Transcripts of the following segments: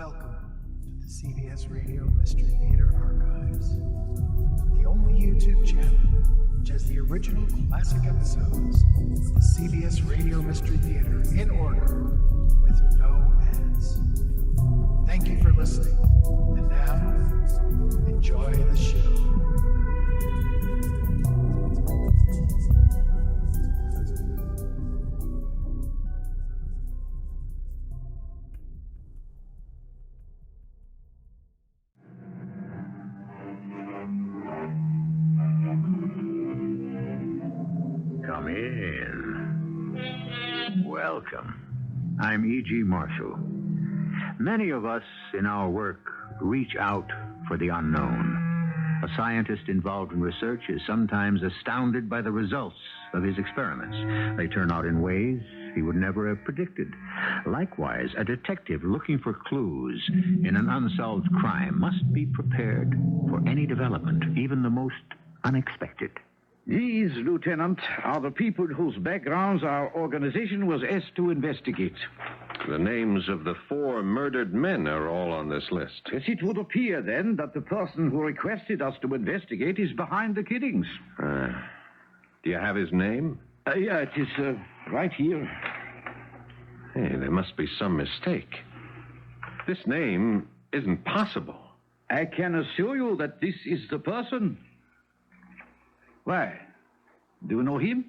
Welcome to the CBS Radio Mystery Theater Archives, the only YouTube channel which has the original classic episodes of the CBS Radio Mystery Theater in order with no ads. Thank you for listening, and now, enjoy the show. Come in. Welcome. I'm E.G. Marshall. Many of us in our work reach out for the unknown. A scientist involved in research is sometimes astounded by the results of his experiments. They turn out in ways he would never have predicted. Likewise, a detective looking for clues in an unsolved crime must be prepared for any development, even the most unexpected. These, Lieutenant, are the people whose backgrounds our organization was asked to investigate. The names of the 4 murdered men are all on this list. Yes, it would appear, then, that the person who requested us to investigate is behind the killings. Do you have his name? Yeah, it is right here. Hey, there must be some mistake. This name isn't possible. I can assure you that this is the person. Why? Do you know him?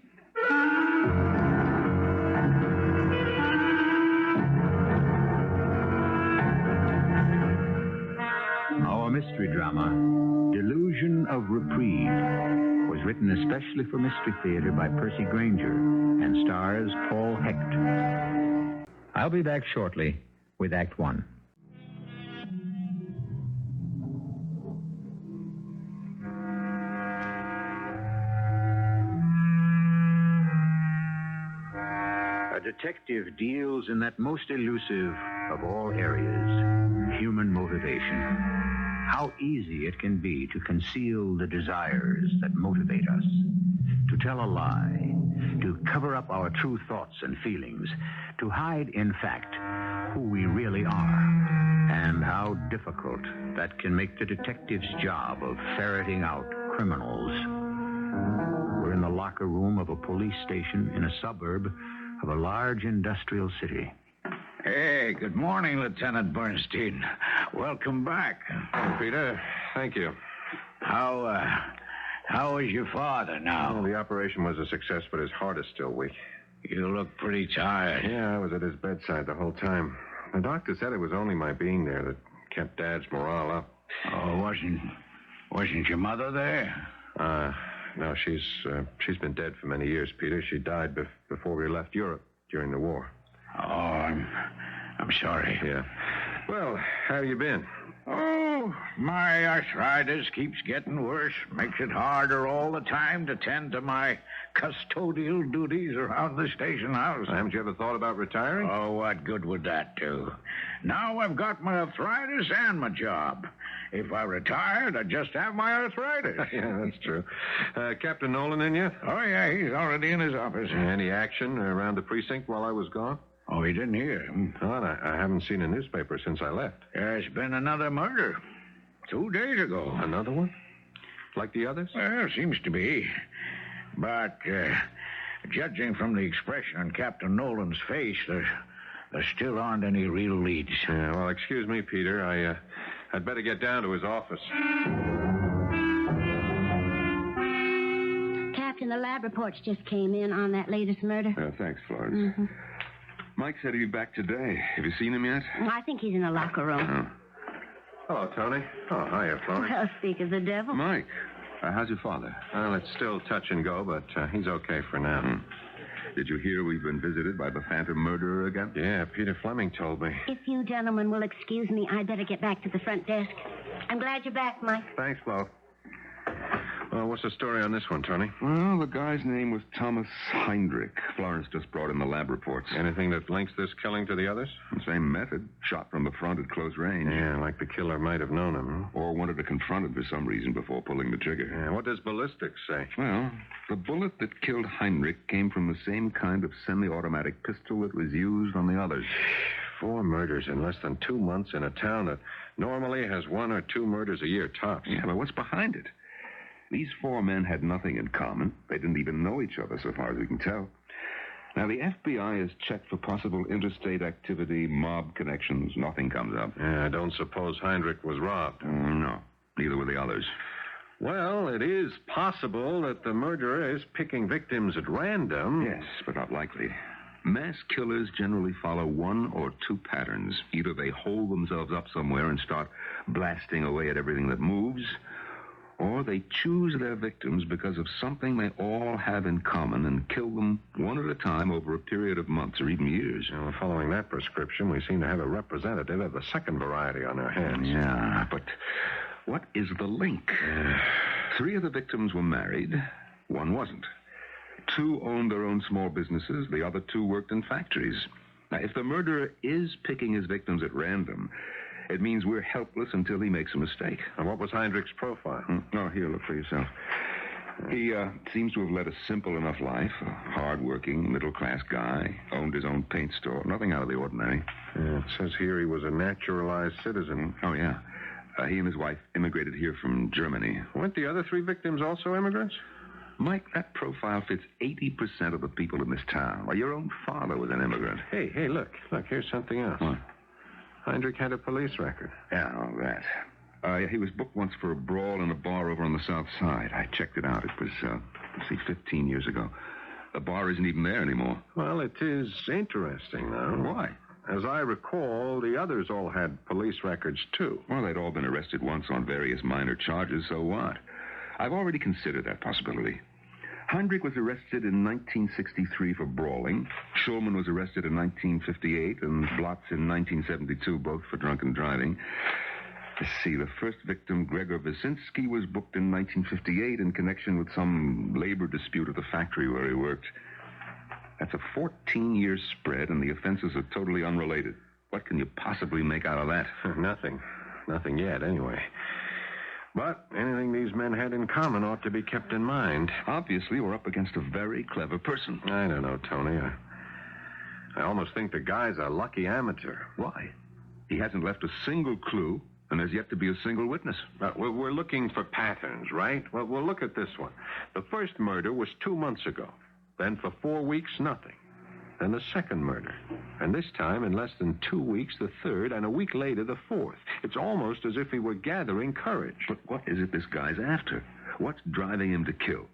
Our mystery drama, Delusion of Reprieve, was written especially for Mystery Theater by Percy Grainger and stars Paul Hecht. I'll be back shortly with Act 1. A detective deals in that most elusive of all areas, human motivation. How easy it can be to conceal the desires that motivate us, to tell a lie, to cover up our true thoughts and feelings, to hide, in fact, who we really are, and how difficult that can make the detective's job of ferreting out criminals. We're in the locker room of a police station in a suburb of a large industrial city. Hey, good morning, Lieutenant Bernstein. Welcome back. Oh, Peter, thank you. How is your father now? Well, the operation was a success, but his heart is still weak. You look pretty tired. Yeah, I was at his bedside the whole time. The doctor said it was only my being there that kept Dad's morale up. Oh, wasn't your mother there? No, she's been dead for many years, Peter. She died before we left Europe during the war. Oh, I'm sorry. Yeah. Well, how you been? Oh, my arthritis keeps getting worse. Makes it harder all the time to tend to my custodial duties around the station house. Haven't you ever thought about retiring? Oh, what good would that do? Now I've got my arthritis and my job. If I retired, I'd just have my arthritis. Yeah, that's true. Captain Nolan in yet? Oh, yeah, he's already in his office. Any action around the precinct while I was gone? Oh, he didn't hear. Thought I haven't seen a newspaper since I left. There's been another murder 2 days ago. Another one? Like the others? Well, seems to be. But judging from the expression on Captain Nolan's face, there still aren't any real leads. Yeah, well, excuse me, Peter. I'd better get down to his office. Captain, the lab reports just came in on that latest murder. Thanks, Florence. Mm-hmm. Mike said he'd be back today. Have you seen him yet? I think he's in the locker room. Oh. Hello, Tony. Oh, hiya, Florence. Well, speak of the devil. Mike, how's your father? Well, it's still touch and go, but he's okay for now. Did you hear we've been visited by the phantom murderer again? Yeah, Peter Fleming told me. If you gentlemen will excuse me, I'd better get back to the front desk. I'm glad you're back, Mike. Thanks, Flo. Well, what's the story on this one, Tony? Well, the guy's name was Thomas Heinrich. Florence just brought in the lab reports. Anything that links this killing to the others? The same method. Shot from the front at close range. Yeah, like the killer might have known him. Or wanted to confront him for some reason before pulling the trigger. Yeah, what does ballistics say? Well, the bullet that killed Heinrich came from the same kind of semi-automatic pistol that was used on the others. 4 murders in less than 2 months in a town that normally has 1 or 2 murders a year tops. Yeah, but what's behind it? These 4 men had nothing in common. They didn't even know each other, so far as we can tell. Now, the FBI has checked for possible interstate activity, mob connections. Nothing comes up. Yeah, I don't suppose Heinrich was robbed. No, neither were the others. Well, it is possible that the murderer is picking victims at random. Yes, but not likely. Mass killers generally follow 1 or 2 patterns. Either they hold themselves up somewhere and start blasting away at everything that moves, or they choose their victims because of something they all have in common and kill them one at a time over a period of months or even years. Well, following that prescription, we seem to have a representative of the second variety on our hands. Yeah, but what is the link? 3 of the victims were married. 1 wasn't. 2 owned their own small businesses. The other 2 worked in factories. Now, if the murderer is picking his victims at random, it means we're helpless until he makes a mistake. And what was Heinrich's profile? Oh, here, look for yourself. He seems to have led a simple enough life, a hard-working, middle-class guy, owned his own paint store, nothing out of the ordinary. Yeah, it says here he was a naturalized citizen. Oh, yeah. He and his wife immigrated here from Germany. Weren't the other 3 victims also immigrants? Mike, that profile fits 80% of the people in this town. Well, your own father was an immigrant. Hey, look, here's something else. What? Heinrich had a police record. Yeah, all that. Yeah, he was booked once for a brawl in a bar over on the south side. I checked it out. It was, 15 years ago. The bar isn't even there anymore. Well, it is interesting, though. Why? As I recall, the others all had police records, too. Well, they'd all been arrested once on various minor charges, so what? I've already considered that possibility. Heinrich was arrested in 1963 for brawling. Schulman was arrested in 1958, and Blotz in 1972, both for drunken driving. Let's see, the first victim, Gregor Wyszynski, was booked in 1958 in connection with some labor dispute at the factory where he worked. That's a 14-year spread, and the offenses are totally unrelated. What can you possibly make out of that? Nothing. Nothing yet, anyway. But anything these men had in common ought to be kept in mind. Obviously, we're up against a very clever person. I don't know, Tony. I almost think the guy's a lucky amateur. Why? He hasn't left a single clue, and there's yet to be a single witness. We're looking for patterns, right? Well, we'll look at this one. The first murder was 2 months ago. Then for 4 weeks, nothing. Then the second murder. And this time, in less than 2 weeks, the third, and a week later, the fourth. It's almost as if he were gathering courage. But what is it this guy's after? What's driving him to kill?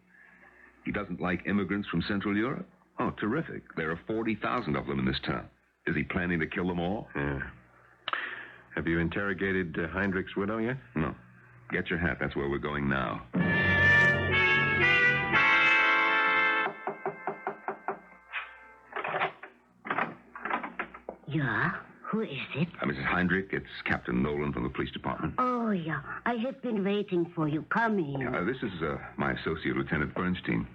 He doesn't like immigrants from Central Europe? Oh, terrific. There are 40,000 of them in this town. Is he planning to kill them all? Yeah. Have you interrogated Heinrich's widow yet? No. Get your hat. That's where we're going now. Yeah? Who is it? Mrs. Heinrich, it's Captain Nolan from the police department. Oh, yeah. I have been waiting for you. Come in. This is my associate, Lieutenant Bernstein.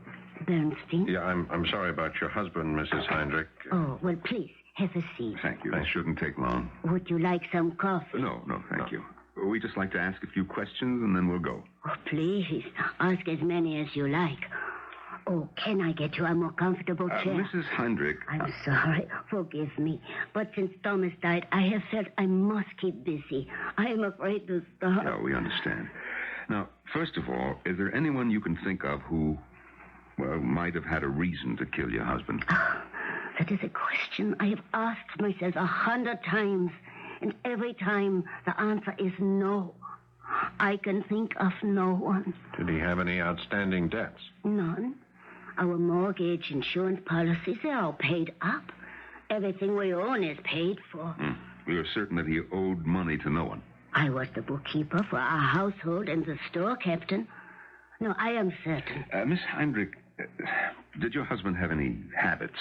Bernstein? Yeah, I'm sorry about your husband, Mrs. Heinrich. Oh, well, please, have a seat. Thank you. That shouldn't take long. Would you like some coffee? No, thank you. We just like to ask a few questions, and then we'll go. Oh, please, ask as many as you like. Oh, can I get you a more comfortable chair? Mrs. Heinrich... I'm sorry. Forgive me. But since Thomas died, I have felt I must keep busy. I am afraid to stop. Yeah, we understand. Now, first of all, is there anyone you can think of who, well, might have had a reason to kill your husband? That is a question I have asked myself 100 times. And every time the answer is no. I can think of no one. Did he have any outstanding debts? None. Our mortgage, insurance policies, they're all paid up. Everything we own is paid for. We are certain that he owed money to no one. I was the bookkeeper for our household and the store captain. No, I am certain. Miss Heinrich, did your husband have any habits?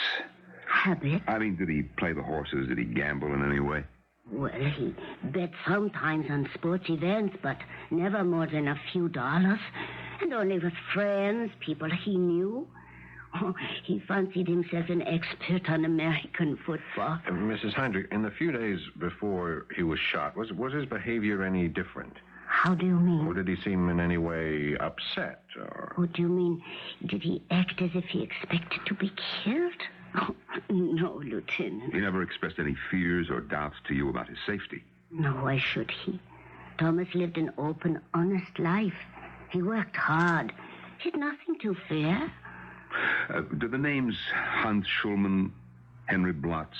Habits? I mean, did he play the horses? Did he gamble in any way? Well, he bet sometimes on sports events, but never more than a few dollars. And only with friends, people he knew. Oh, he fancied himself an expert on American football. Mrs. Heinrich, in the few days before he was shot, was his behavior any different? How do you mean? Or did he seem in any way upset? Or... What do you mean? Did he act as if he expected to be killed? Oh, no, Lieutenant. He never expressed any fears or doubts to you about his safety. No, why should he? Thomas lived an open, honest life. He worked hard. He had nothing to fear. Do the names Hans Schulman, Henry Blotz,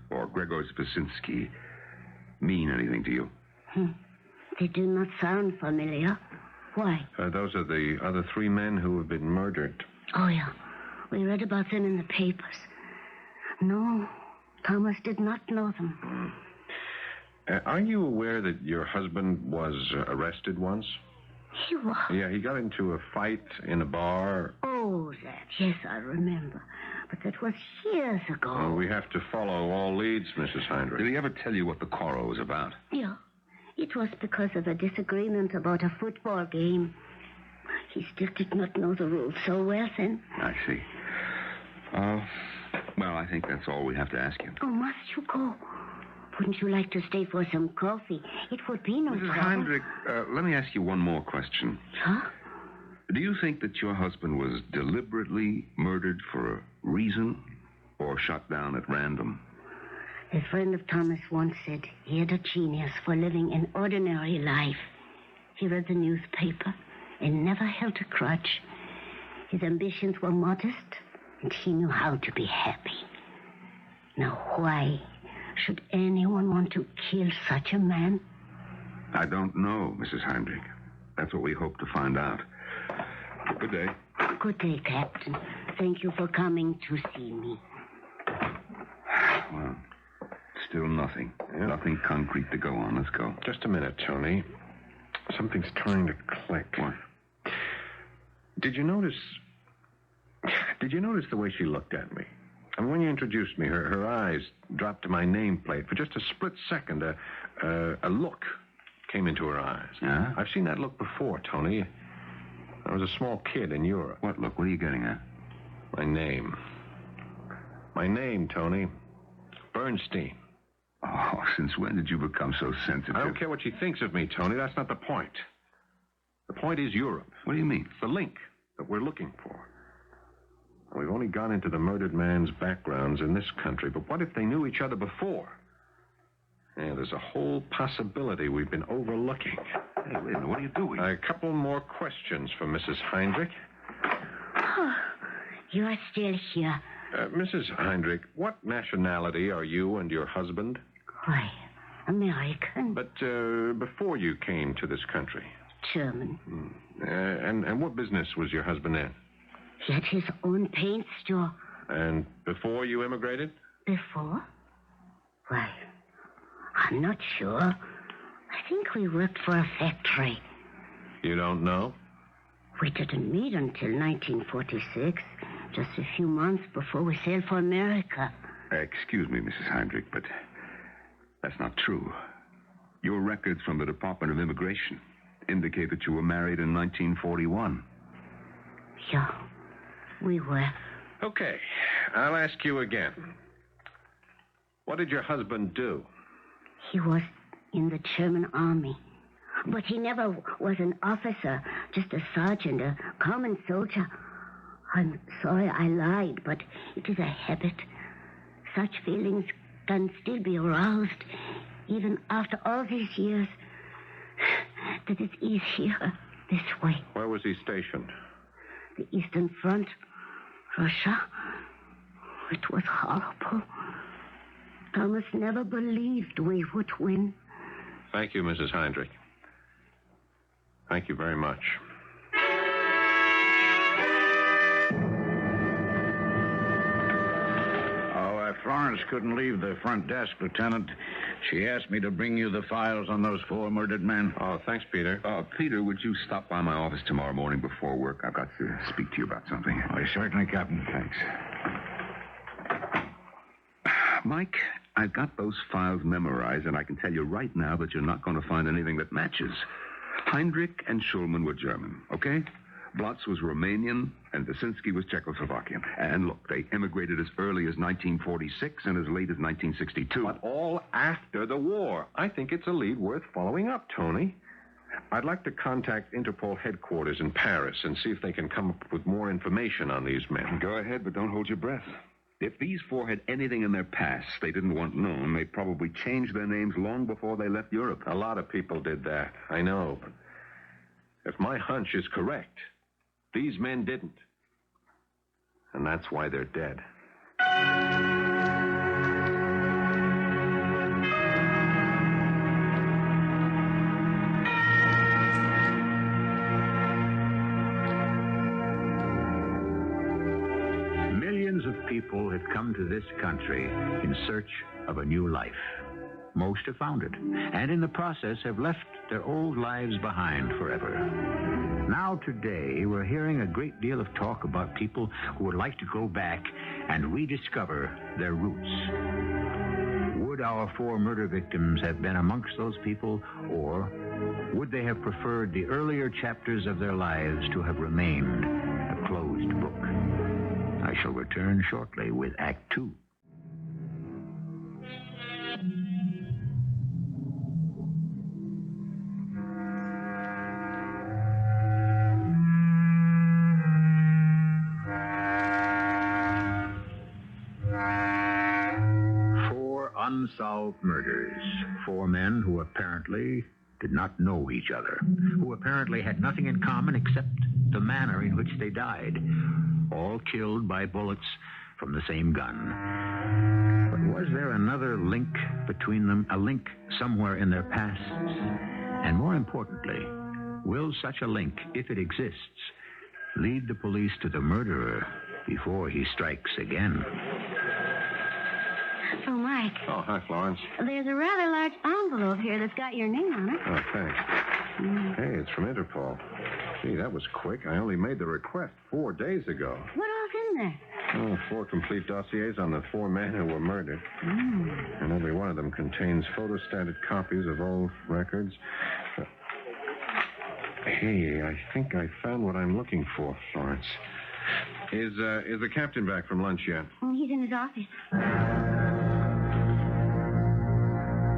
or Gregor Wyszynski mean anything to you? They do not sound familiar. Why? Those are the other 3 men who have been murdered. Oh, yeah. We read about them in the papers. No, Thomas did not know them. Are you aware that your husband was arrested once? He was. Yeah, he got into a fight in a bar. Oh, that. Yes, I remember. But that was years ago. Well, we have to follow all leads, Mrs. Heinrich. Did he ever tell you what the quarrel was about? Yeah. It was because of a disagreement about a football game. He still did not know the rules so well then. I see. Well, I think that's all we have to ask you. Oh, must you go? Wouldn't you like to stay for some coffee? It would be no Mrs. trouble. Heinrich, let me ask you one more question. Huh? Do you think that your husband was deliberately murdered for a reason or shot down at random? A friend of Thomas once said he had a genius for living an ordinary life. He read the newspaper and never held a grudge. His ambitions were modest, and he knew how to be happy. Now, why should anyone want to kill such a man? I don't know, Mrs. Heinrich. That's what we hope to find out. Good day. Good day, Captain. Thank you for coming to see me. Well, still nothing. Yeah. Nothing concrete to go on. Let's go. Just a minute, Tony. Something's trying to click. What? Did you notice the way she looked at me? I mean, when you introduced me, her eyes dropped to my nameplate. For just a split second, a look came into her eyes. Yeah? I've seen that look before, Tony. I was a small kid in Europe. What look? What are you getting at? My name. My name, Tony. Bernstein. Oh, since when did you become so sensitive? I don't care what she thinks of me, Tony. That's not the point. The point is Europe. What do you mean? It's the link that we're looking for. We've only gone into the murdered man's backgrounds in this country, but what if they knew each other before? Yeah, there's a whole possibility we've been overlooking. Hey, wait a minute. What are you doing? A couple more questions for Mrs. Heinrich. Oh, you're still here. Mrs. Heinrich, what nationality are you and your husband? Why, American. But before you came to this country. German. And what business was your husband in? He had his own paint store. And before you immigrated? Before? Why, I'm not sure. I think we worked for a factory. You don't know? We didn't meet until 1946, just a few months before we sailed for America. Excuse me, Mrs. Heinrich, but that's not true. Your records from the Department of Immigration indicate that you were married in 1941. Yeah, we were. Okay, I'll ask you again. What did your husband do? He was in the German army. But he never was an officer, just a sergeant, a common soldier. I'm sorry I lied, but it is a habit. Such feelings can still be aroused, even after all these years. That is easier this way. Where was he stationed? The Eastern Front, Russia. It was horrible. Thomas never believed we would win. Thank you, Mrs. Heinrich. Thank you very much. Florence couldn't leave the front desk, Lieutenant. She asked me to bring you the files on those 4 murdered men. Oh, thanks, Peter. Peter, would you stop by my office tomorrow morning before work? I've got to speak to you about something. Oh, certainly, Captain. Thanks. Mike, I've got those files memorized, and I can tell you right now that you're not going to find anything that matches. Heinrich and Schulman were German, okay? Blotz was Romanian, and Wyszynski was Czechoslovakian. And look, they immigrated as early as 1946 and as late as 1962. But all after the war. I think it's a lead worth following up, Tony. I'd like to contact Interpol headquarters in Paris and see if they can come up with more information on these men. Go ahead, but don't hold your breath. If these four had anything in their past they didn't want known, they probably changed their names long before they left Europe. A lot of people did that, I know. But if my hunch is correct, these men didn't. And that's why they're dead. Millions of people have come to this country in search of a new life. Most have found it, and in the process have left their old lives behind forever. Now today, we're hearing a great deal of talk about people who would like to go back and rediscover their roots. Would our four murder victims have been amongst those people, or would they have preferred the earlier chapters of their lives to have remained a closed book? I shall return shortly with Act Two. Unsolved murders. Four men who apparently did not know each other, who apparently had nothing in common except the manner in which they died, all killed by bullets from the same gun. But was there another link between them, a link somewhere in their pasts? And more importantly, will such a link, if it exists, lead the police to the murderer before he strikes again? So, Mike, Oh, hi, Florence. there's a rather large envelope here that's got your name on it. Oh, thanks. Hey, it's from Interpol. Gee, that was quick. I only made the request 4 days ago. What all's in there? Oh, 4 complete dossiers on the 4 men who were murdered. And every one of them contains photostated copies of old records. Hey, I think I found what I'm looking for, Florence. Is the captain back from lunch yet? He's in his office.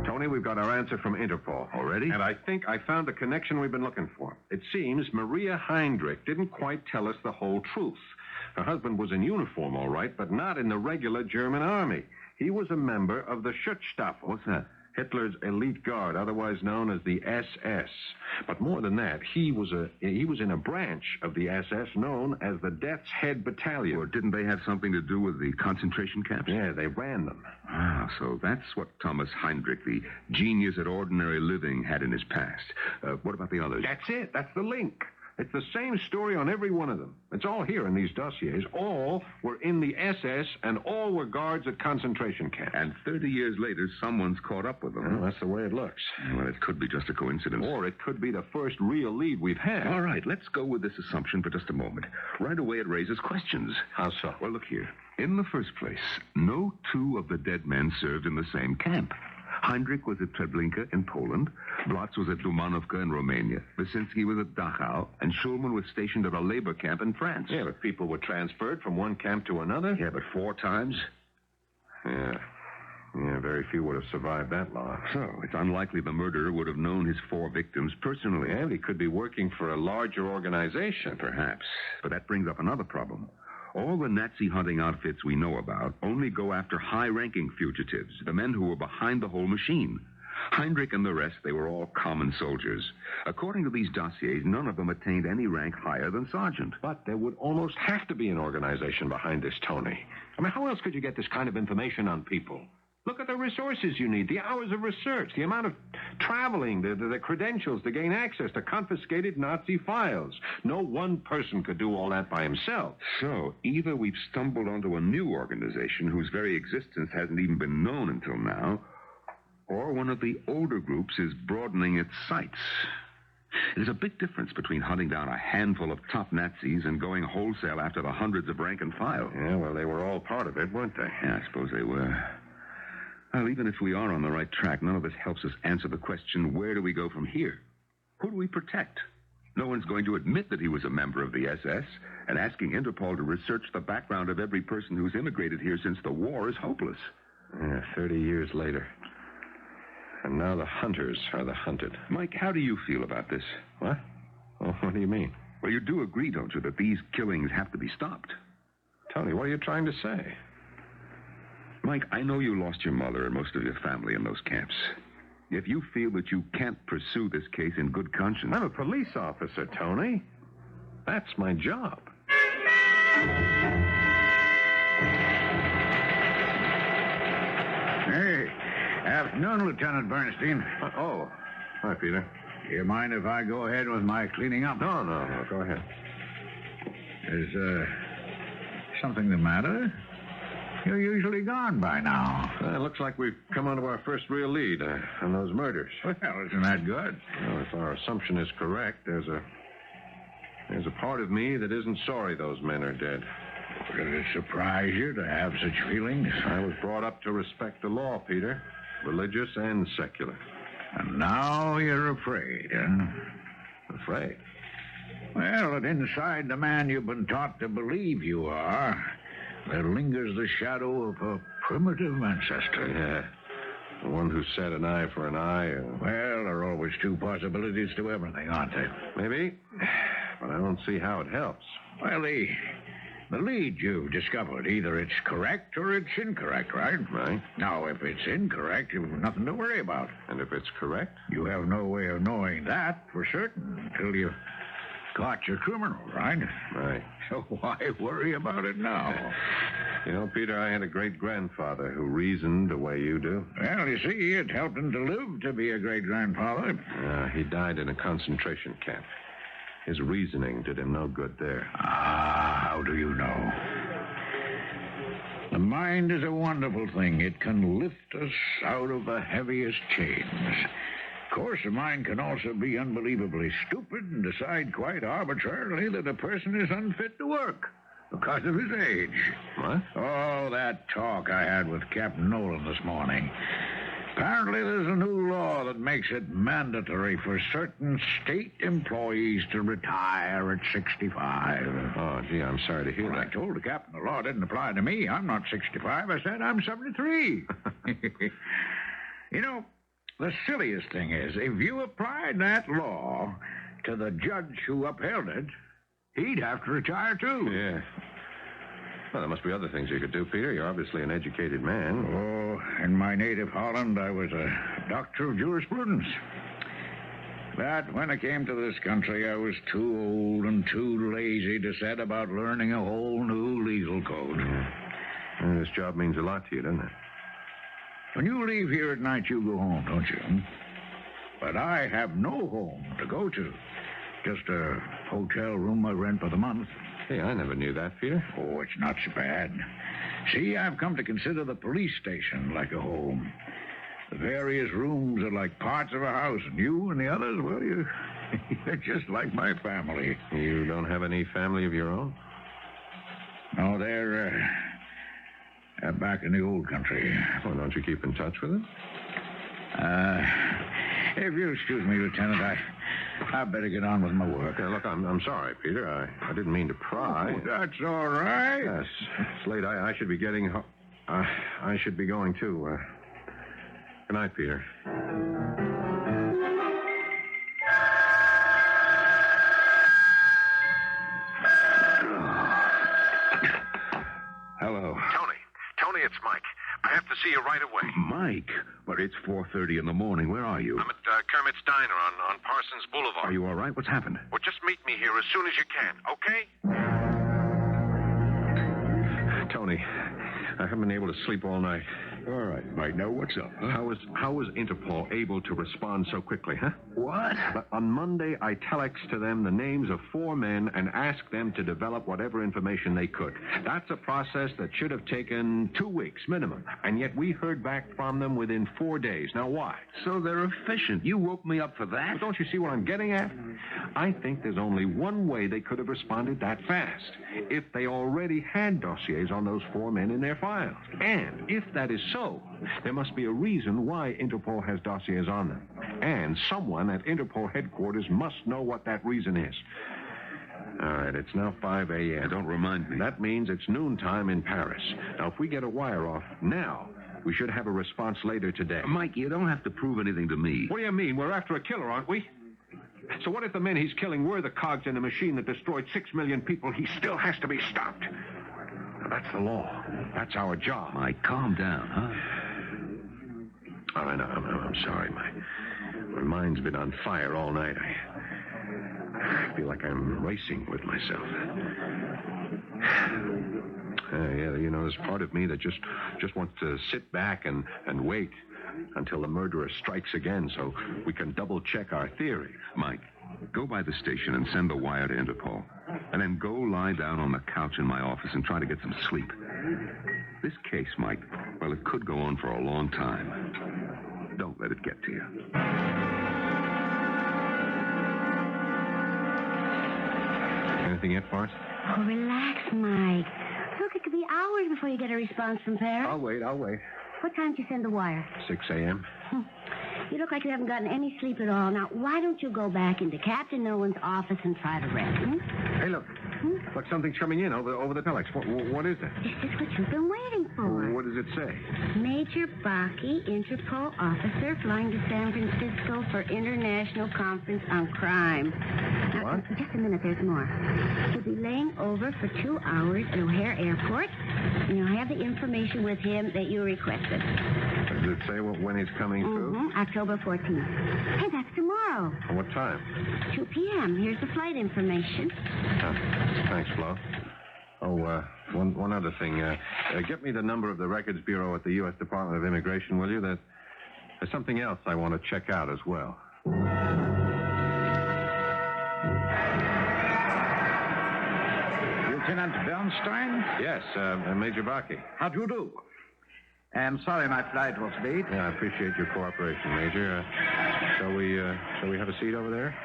Tony, we've got our answer from Interpol. Already? And I think I found the connection we've been looking for. It seems Maria Heinrich didn't quite tell us the whole truth. Her husband was in uniform, all right, but not in the regular German army. He was a member of the Schutzstaffel. What's that? Hitler's elite guard, otherwise known as the SS. But more than that, he was in a branch of the SS known as the Death's Head Battalion. Or didn't they have something to do with the concentration camps? Yeah, they ran them. Ah, so that's what Thomas Heinrich, the genius at ordinary living, had in his past. What about the others? That's it. That's the link. It's the same story on every one of them. It's all here in these dossiers. All were in the SS, and all were guards at concentration camps. And 30 years later, someone's caught up with them. Well, that's the way it looks. Well, it could be just a coincidence. Or it could be the first real lead we've had. All right, let's go with this assumption for just a moment. Right away, it raises questions. How so? Well, look here. In the first place, no 2 of the dead men served in the same camp. Heinrich was at Treblinka in Poland, Blatz was at Dumanovka in Romania, Wyszynski was at Dachau, and Schulman was stationed at a labor camp in France. Yeah, but people were transferred from one camp to another. Yeah, but 4 times? Yeah, very few would have survived that long. So, it's unlikely the murderer would have known his 4 victims personally. And he could be working for a larger organization. Perhaps. But that brings up another problem. All the Nazi hunting outfits we know about only go after high-ranking fugitives, the men who were behind the whole machine. Heinrich and the rest, they were all common soldiers. According to these dossiers, none of them attained any rank higher than sergeant. But there would almost have to be an organization behind this, Tony. I mean, how else could you get this kind of information on people? Look at the resources you need, the hours of research, the amount of traveling, the credentials to gain access to confiscated Nazi files. No one person could do all that by himself. So, either we've stumbled onto a new organization whose very existence hasn't even been known until now, or one of the older groups is broadening its sights. There's a big difference between hunting down a handful of top Nazis and going wholesale after the hundreds of rank and file. Yeah, well, they were all part of it, weren't they? Yeah, I suppose they were. Well, even if we are on the right track, none of this helps us answer the question, where do we go from here? Who do we protect? No one's going to admit that he was a member of the SS, and asking Interpol to research the background of every person who's immigrated here since the war is hopeless. Yeah, 30 years later. And now the hunters are the hunted. Mike, how do you feel about this? What? Oh, what do you mean? Well, you do agree, don't you, that these killings have to be stopped? Tony, what are you trying to say? Mike, I know you lost your mother and most of your family in those camps. If you feel that you can't pursue this case in good conscience... I'm a police officer, Tony. That's my job. Hey, afternoon, Lieutenant Bernstein. Hi, Peter. You mind if I go ahead with my cleaning up? No, go ahead. Is, something the matter? You're usually gone by now. It looks like we've come onto our first real lead on those murders. Well, isn't that good? Well, if our assumption is correct, there's a part of me that isn't sorry those men are dead. Does it surprise you to have such feelings? I was brought up to respect the law, Peter. Religious and secular. And now you're afraid, huh? Afraid? Well, that inside the man you've been taught to believe you are, there lingers the shadow of a primitive ancestor. Yeah. The one who said an eye for an eye. Well, there are always two possibilities to everything, aren't there? Maybe. But I don't see how it helps. Well, the lead you've discovered, either it's correct or it's incorrect, right? Right. Now, if it's incorrect, you've nothing to worry about. And if it's correct? You have no way of knowing that for certain until you've caught your criminal, right? Right. So why worry about it now? You know, Peter, I had a great-grandfather who reasoned the way you do. Well, you see, it helped him to live to be a great-grandfather. He died in a concentration camp. His reasoning did him no good there. How do you know? The mind is a wonderful thing. It can lift us out of the heaviest chains. Of course, the mind can also be unbelievably stupid and decide quite arbitrarily that a person is unfit to work because of his age. What? Oh, that talk I had with Captain Nolan this morning. Apparently, there's a new law that makes it mandatory for certain state employees to retire at 65. Oh, gee, I'm sorry to hear Well, I that. told the captain the law didn't apply to me. I'm not 65. I said I'm 73. You know, the silliest thing is, if you applied that law to the judge who upheld it, he'd have to retire, too. Yeah. Well, there must be other things you could do, Peter. You're obviously an educated man. Oh, in my native Holland, I was a doctor of jurisprudence. But when I came to this country, I was too old and too lazy to set about learning a whole new legal code. And this job means a lot to you, doesn't it? When you leave here at night, you go home, don't you? But I have no home to go to. Just a hotel room I rent for the month. Hey, I never knew that, Peter. Oh, it's not so bad. See, I've come to consider the police station like a home. The various rooms are like parts of a house, and you and the others, well, you're just like my family. You don't have any family of your own? No, they're back in the old country. Well, don't you keep in touch with them? If you'll excuse me, Lieutenant, I'd better get on with my work. Yeah, look, I'm sorry, Peter. I didn't mean to pry. Oh, that's all right. Yes, it's late. I should be getting home. I should be going, too. Good night, Peter. Hello. Tony, it's Mike. I have to see you right away. Mike? But it's 4:30 in the morning. Where are you? I'm at Kermit's Diner on Parsons Boulevard. Are you all right? What's happened? Well, just meet me here as soon as you can, okay? Tony, I haven't been able to sleep all night. All right, Mike. Now, what's up? Huh? How was Interpol able to respond so quickly, huh? What? On Monday, I telexed to them the names of 4 men and asked them to develop whatever information they could. That's a process that should have taken 2 weeks minimum. And yet we heard back from them within 4 days. Now, why? So they're efficient. You woke me up for that? Well, don't you see what I'm getting at? I think there's only one way they could have responded that fast. If they already had dossiers on those 4 men in their files. And if that is so, there must be a reason why Interpol has dossiers on them. And someone at Interpol headquarters must know what that reason is. All right, it's now 5 a.m. Don't remind me. That means it's noontime in Paris. Now, if we get a wire off now, we should have a response later today. Mike, you don't have to prove anything to me. What do you mean? We're after a killer, aren't we? So what if the men he's killing were the cogs in a machine that destroyed 6 million people? He still has to be stopped. That's the law. That's our job. Mike, calm down, huh? All right, I'm sorry. My mind's been on fire all night. I feel like I'm racing with myself. Yeah, you know, there's part of me that just wants to sit back and wait until the murderer strikes again so we can double-check our theory. Mike, go by the station and send the wire to Interpol. And then go lie down on the couch in my office and try to get some sleep. This case, Mike, well, it could go on for a long time. Don't let it get to you. Anything yet, Bart? Oh, relax, Mike. Look, it could be hours before you get a response from Paris. I'll wait. What time did you send the wire? 6 a.m. You look like you haven't gotten any sleep at all. Now, why don't you go back into Captain Nolan's office and try to rest? Hey, look. Look, something's coming in over the telex. What is it? This is what you've been waiting for. What does it say? Major Baki, Interpol officer, flying to San Francisco for International Conference on Crime. Now, What? Just a minute, there's more. He'll be laying over for 2 hours at O'Hare Airport, and you'll have the information with him that you requested. Does it say when he's coming through? October 14th. Hey, that's tomorrow. What time? 2 p.m. Here's the flight information. Thanks, Flo. Oh, one other thing. Get me the number of the Records Bureau at the U.S. Department of Immigration, will you? There's something else I want to check out as well. Lieutenant Bernstein? Yes, Major Baki. How do you do? I'm sorry my flight was late. Yeah, I appreciate your cooperation, Major. Shall we have a seat over there?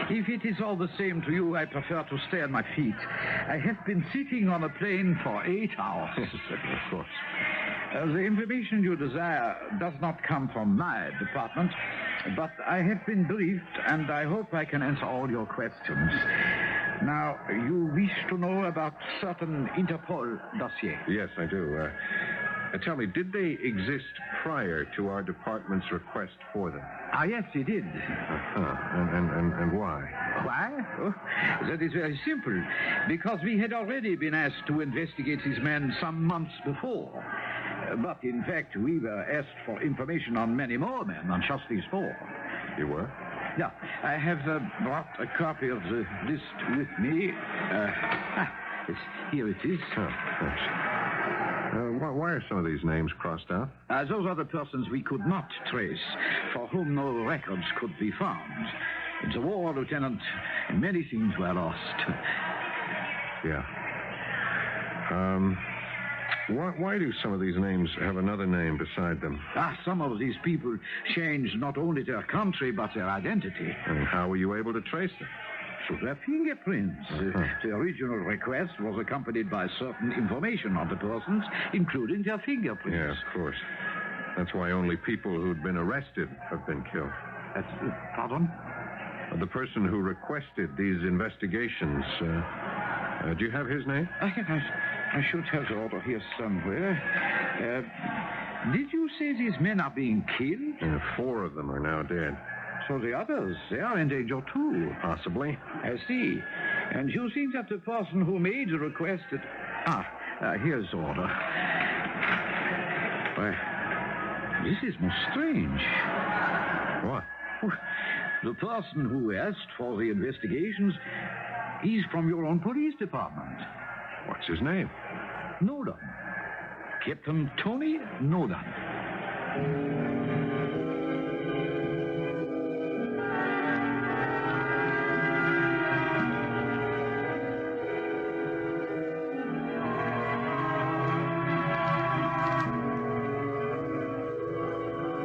If it is all the same to you, I prefer to stay on my feet. I have been sitting on a plane for 8 hours. Yes, of course. The information you desire does not come from my department, but I have been briefed, and I hope I can answer all your questions. Now, you wish to know about certain Interpol dossiers. Yes, I do. Tell me, did they exist prior to our department's request for them? Yes, he did. And why? Why? Oh, that is very simple. Because we had already been asked to investigate these men some months before. But, in fact, we were asked for information on many more men than just these 4. You were? Yeah, I have brought a copy of the list with me. Yes, here it is. Oh, thanks. Why are some of these names crossed out? Those are the persons we could not trace, for whom no records could be found. In the war, Lieutenant, many things were lost. Yeah. Why do some of these names have another name beside them? Some of these people changed not only their country, but their identity. And how were you able to trace them? So their fingerprints. The original request was accompanied by certain information on the persons, including their fingerprints. Yeah, of course. That's why only people who'd been arrested have been killed. Pardon? The person who requested these investigations, do you have his name? I should have the order here somewhere. Did you say these men are being killed? Yeah, 4 of them are now dead. So the others, they are in danger too. Possibly. I see. And you think that the person who made the request here's the order. Why, this is most strange. What? The person who asked for the investigations, he's from your own police department. What's his name? Nolan. Captain Tony Nolan.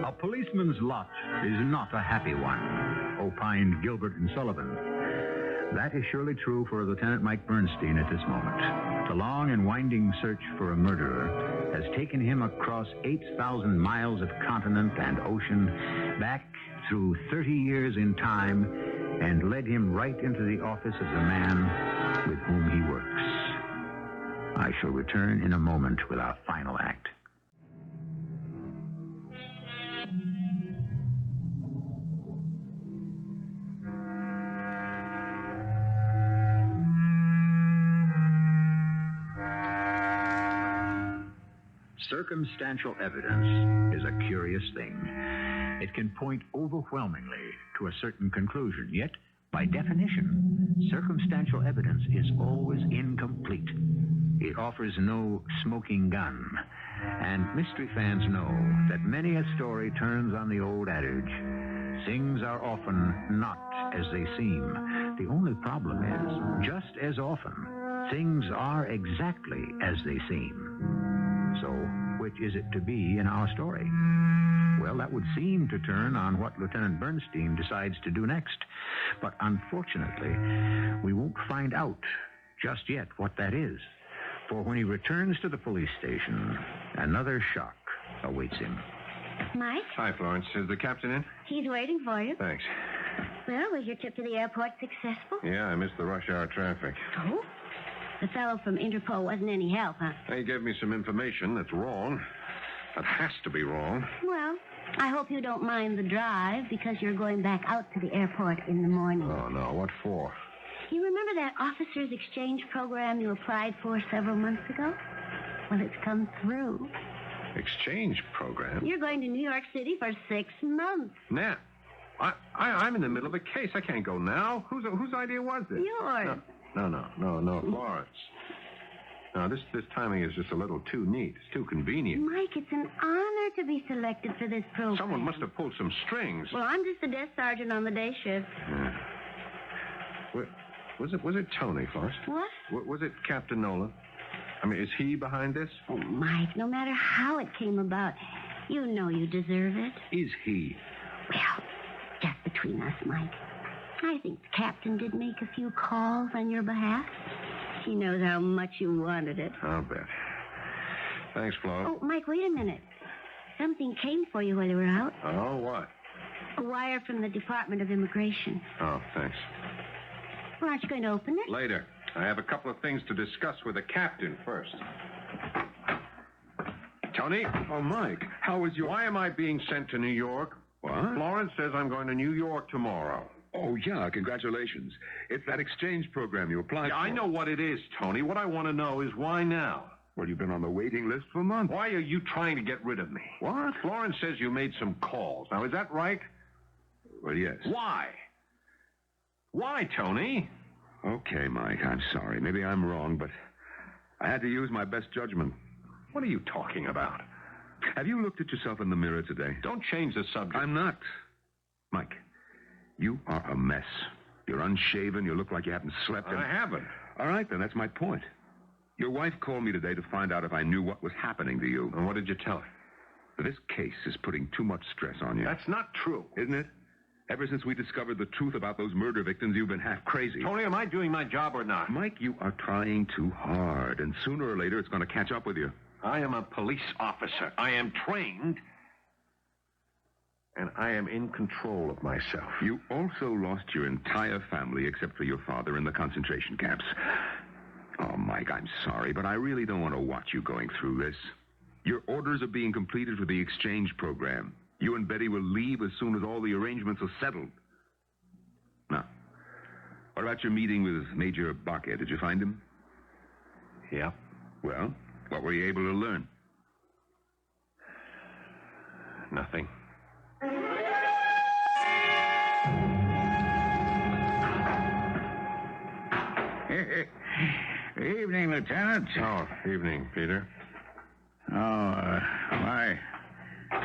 A policeman's lot is not a happy one, opined Gilbert and Sullivan. That is surely true for Lieutenant Mike Bernstein at this moment. The long and winding search for a murderer has taken him across 8,000 miles of continent and ocean, back through 30 years in time, and led him right into the office of the man with whom he works. I shall return in a moment with our final act. Circumstantial evidence is a curious thing. It can point overwhelmingly to a certain conclusion, yet, by definition, circumstantial evidence is always incomplete. It offers no smoking gun. And mystery fans know that many a story turns on the old adage, things are often not as they seem. The only problem is, just as often, things are exactly as they seem. So, which is it to be in our story? Well, that would seem to turn on what Lieutenant Bernstein decides to do next. But unfortunately, we won't find out just yet what that is. For when he returns to the police station, another shock awaits him. Mike? Hi, Florence. Is the captain in? He's waiting for you. Thanks. Well, was your trip to the airport successful? Yeah, I missed the rush hour traffic. Oh? The fellow from Interpol wasn't any help, huh? He gave me some information that's wrong. That has to be wrong. Well, I hope you don't mind the drive because you're going back out to the airport in the morning. Oh, no. What for? You remember that officers' exchange program you applied for several months ago? Well, it's come through. Exchange program? You're going to New York City for 6 months. Nah. I'm in the middle of a case. I can't go now. Whose idea was this? Yours. No, Florence. No, this timing is just a little too neat. It's too convenient. Mike, it's an honor to be selected for this program. Someone must have pulled some strings. Well, I'm just a desk sergeant on the day shift. Yeah. Was it Tony, Florence? What? Was it Captain Nolan? I mean, is he behind this? Oh, Mike, no matter how it came about, you know you deserve it. Is he? Well, just between us, Mike, I think the captain did make a few calls on your behalf. He knows how much you wanted it. I'll bet. Thanks, Flo. Oh, Mike, wait a minute. Something came for you while you were out. Oh, what? A wire from the Department of Immigration. Oh, thanks. Well, aren't you going to open it? Later. I have a couple of things to discuss with the captain first. Tony? Oh, Mike, how was your... Why am I being sent to New York? What? Florence says I'm going to New York tomorrow. Oh, yeah, congratulations. It's that exchange program you applied for. I know what it is, Tony. What I want to know is why now? Well, you've been on the waiting list for months. Why are you trying to get rid of me? What? Florence says you made some calls. Now, is that right? Well, yes. Why? Why, Tony? Okay, Mike, I'm sorry. Maybe I'm wrong, but I had to use my best judgment. What are you talking about? Have you looked at yourself in the mirror today? Don't change the subject. I'm not. Mike, you are a mess. You're unshaven. You look like you haven't slept. I haven't. All right, then, that's my point. Your wife called me today to find out if I knew what was happening to you. And what did you tell her? This case is putting too much stress on you. That's not true. Isn't it? Ever since we discovered the truth about those murder victims, you've been half crazy. Tony, am I doing my job or not? Mike, you are trying too hard, and sooner or later it's going to catch up with you. I am a police officer. I am trained, and I am in control of myself. You also lost your entire family except for your father in the concentration camps. Oh, Mike, I'm sorry, but I really don't want to watch you going through this. Your orders are being completed for the exchange program. You and Betty will leave as soon as all the arrangements are settled. Now, what about your meeting with Major Barker? Did you find him? Yeah. Well, what were you able to learn? Nothing. Evening, Lieutenant. Oh, evening, Peter.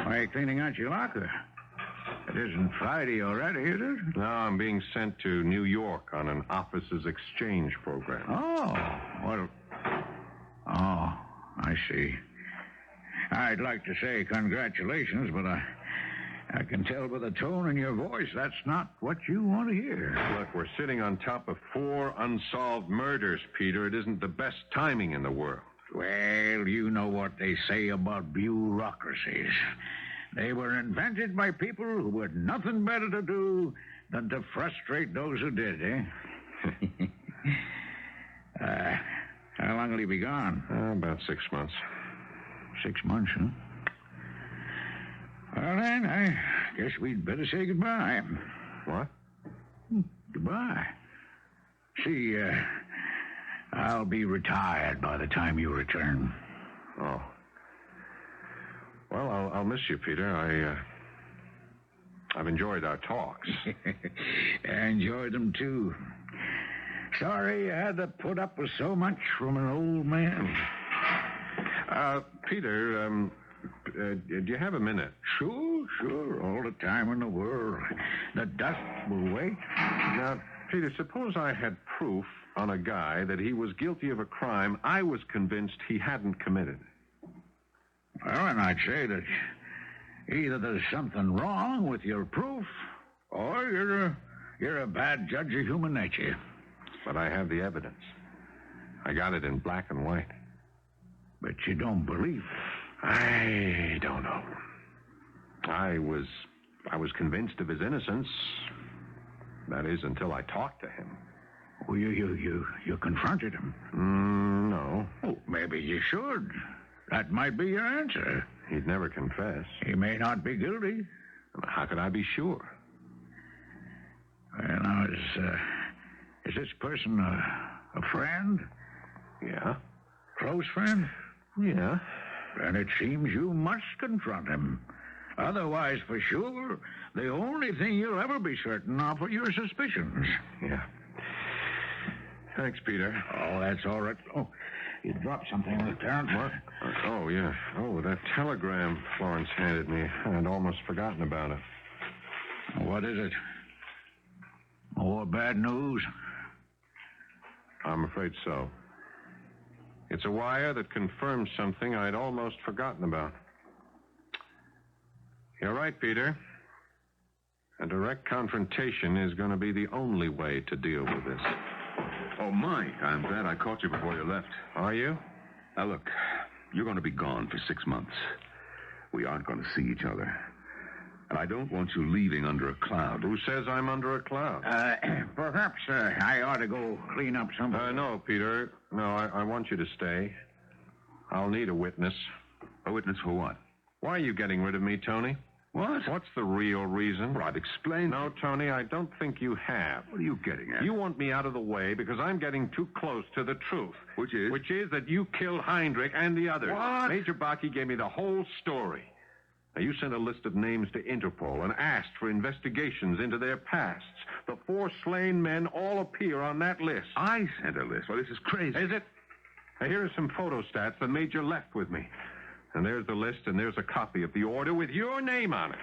Why are you cleaning out your locker? It isn't Friday already, is it? No, I'm being sent to New York on an officers' exchange program. I see. I'd like to say congratulations, but I can tell by the tone in your voice that's not what you want to hear. Look, we're sitting on top of 4 unsolved murders, Peter. It isn't the best timing in the world. Well, you know what they say about bureaucracies. They were invented by people who had nothing better to do than to frustrate those who did, eh? How long will he be gone? About 6 months. 6 months, huh? Well, then, I guess we'd better say goodbye. What? Goodbye. See, I'll be retired by the time you return. Oh. Well, I'll miss you, Peter. I've enjoyed our talks. I enjoyed them, too. Sorry you had to put up with so much from an old man. Peter, do you have a minute? Sure. All the time in the world. The dust will wait. Now, Peter, suppose I had proof on a guy that he was guilty of a crime I was convinced he hadn't committed. Well, and I'd say that either there's something wrong with your proof, or you're a bad judge of human nature. But I have the evidence. I got it in black and white. But you don't believe it. I don't know. I was convinced of his innocence. That is, until I talked to him. Well, you confronted him. No. Oh, maybe you should. That might be your answer. He'd never confess. He may not be guilty. How could I be sure? Well, now, is this person a friend? Yeah. Close friend? Yeah. Then it seems you must confront him. Otherwise, for sure, the only thing you'll ever be certain of are your suspicions. Yeah. Thanks, Peter. Oh, that's all right. Oh, you dropped something, Lieutenant. What? Oh, yeah. Oh, that telegram Florence handed me. I'd almost forgotten about it. What is it? More bad news? I'm afraid so. It's a wire that confirms something I'd almost forgotten about. You're right, Peter. A direct confrontation is going to be the only way to deal with this. Oh, Mike, I'm glad I caught you before you left. Are you? Now, look, you're going to be gone for 6 months. We aren't going to see each other. And I don't want you leaving under a cloud. Who says I'm under a cloud? Perhaps I ought to go clean up some... No, Peter. No, I want you to stay. I'll need a witness. A witness for what? Why are you getting rid of me, Tony? What? What's the real reason? Well, I've explained... No, Tony, I don't think you have. What are you getting at? You want me out of the way because I'm getting too close to the truth. Which is? Which is that you killed Heinrich and the others. What? Major Baki gave me the whole story. Now, you sent a list of names to Interpol and asked for investigations into their pasts. The 4 slain men all appear on that list. I sent a list. Well, this is crazy. Is it? Now, here are some photostats the Major left with me. And there's the list, and there's a copy of the order with your name on it.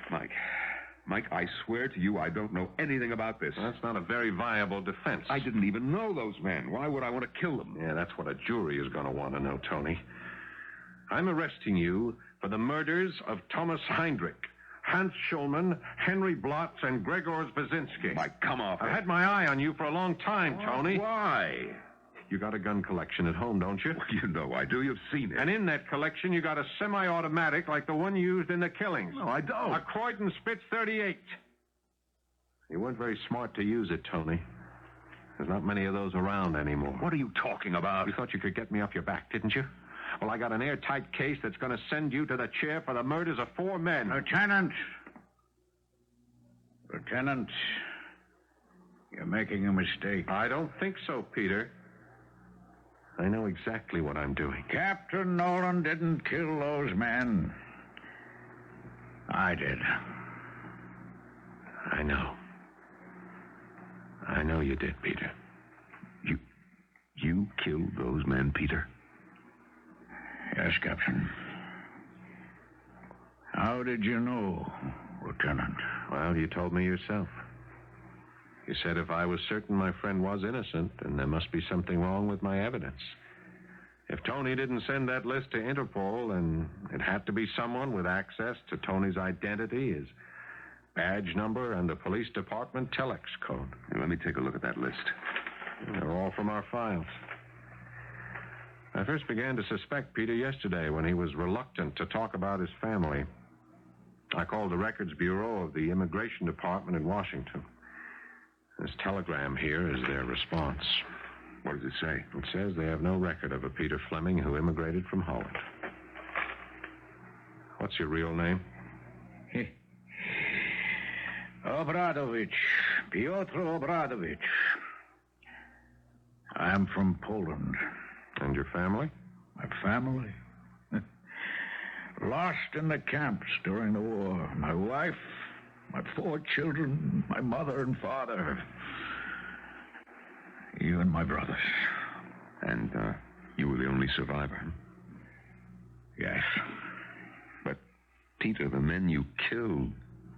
Mike, I swear to you I don't know anything about this. Well, that's not a very viable defense. I didn't even know those men. Why would I want to kill them? Yeah, that's what a jury is going to want to know, Tony. I'm arresting you for the murders of Thomas Heinrich, Hans Schulman, Henry Blotz, and Gregor Zbazinski. Mike, come off it. I've had my eye on you for a long time, Tony. Why? You got a gun collection at home, don't you? Well, you know I do. You've seen it. And in that collection, you got a semi-automatic like the one used in the killings. No, I don't. A Croydon Spitz 38. You weren't very smart to use it, Tony. There's not many of those around anymore. What are you talking about? You thought you could get me off your back, didn't you? Well, I got an airtight case that's going to send you to the chair for the murders of 4 men. Lieutenant, you're making a mistake. I don't think so, Peter. I know exactly what I'm doing. Captain Nolan didn't kill those men. I did. I know. I know you did, Peter. You killed those men, Peter? Yes, Captain. How did you know, Lieutenant? Well, you told me yourself. You said if I was certain my friend was innocent, then there must be something wrong with my evidence. If Tony didn't send that list to Interpol, then it had to be someone with access to Tony's identity, his badge number, and the police department telex code. Hey, let me take a look at that list. They're all from our files. I first began to suspect Peter yesterday when he was reluctant to talk about his family. I called the Records Bureau of the Immigration Department in Washington. This telegram here is their response. What does it say? It says they have no record of a Peter Fleming who immigrated from Holland. What's your real name? Obradovich. Piotr Obradovich. I'm from Poland. And your family? My family? Lost in the camps during the war. My wife, my 4 children, my mother and father. You and my brothers. And you were the only survivor? Yes. But, Peter, the men you killed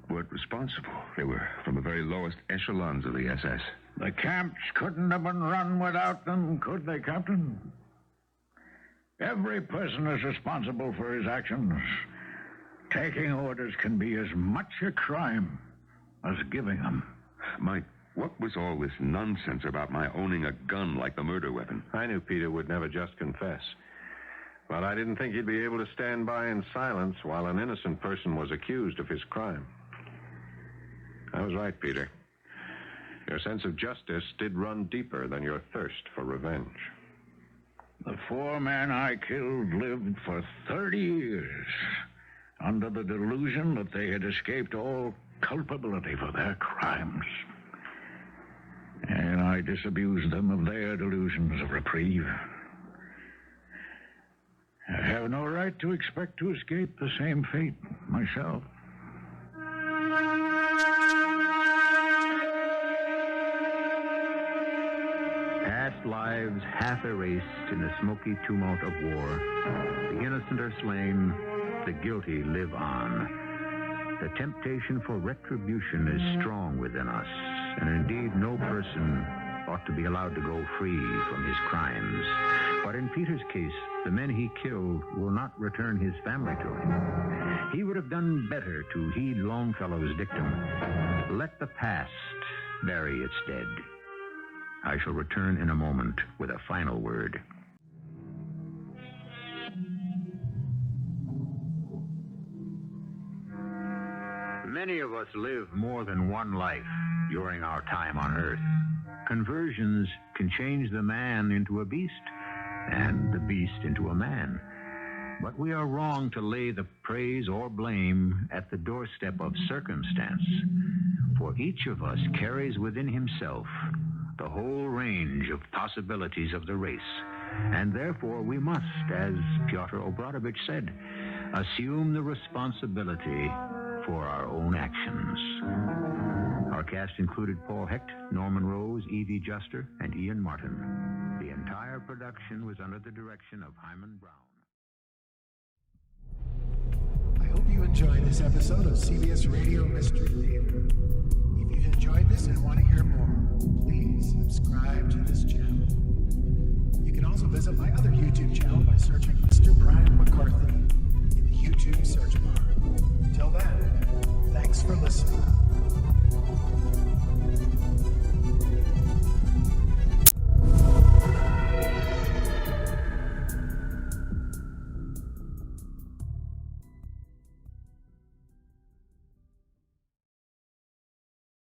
weren't responsible. They were from the very lowest echelons of the SS. The camps couldn't have been run without them, could they, Captain? Every person is responsible for his actions. Taking orders can be as much a crime as giving them. Mike, what was all this nonsense about my owning a gun like the murder weapon? I knew Peter would never just confess. But I didn't think he'd be able to stand by in silence while an innocent person was accused of his crime. I was right, Peter. Your sense of justice did run deeper than your thirst for revenge. The 4 men I killed lived for 30 years under the delusion that they had escaped all culpability for their crimes. And I disabused them of their delusions of reprieve. I have no right to expect to escape the same fate myself. Past lives half erased in the smoky tumult of war. The innocent are slain, the guilty live on. The temptation for retribution is strong within us, and indeed no person ought to be allowed to go free from his crimes. But in Peter's case, the men he killed will not return his family to him. He would have done better to heed Longfellow's dictum. Let the past bury its dead. I shall return in a moment with a final word. Many of us live more than one life during our time on Earth. Conversions can change the man into a beast, and the beast into a man. But we are wrong to lay the praise or blame at the doorstep of circumstance, for each of us carries within himself the whole range of possibilities of the race, and therefore we must, as Pyotr Obradovich said, assume the responsibility for our own actions. Our cast included Paul Hecht, Norman Rose, Evie Juster, and Ian Martin. The entire production was under the direction of Hyman Brown. I hope you enjoyed this episode of CBS Radio Mystery Theater. If you've enjoyed this and want to hear more, please subscribe to this channel. You can also visit my other YouTube channel by searching Mr. Brian McCarthy in the YouTube search bar.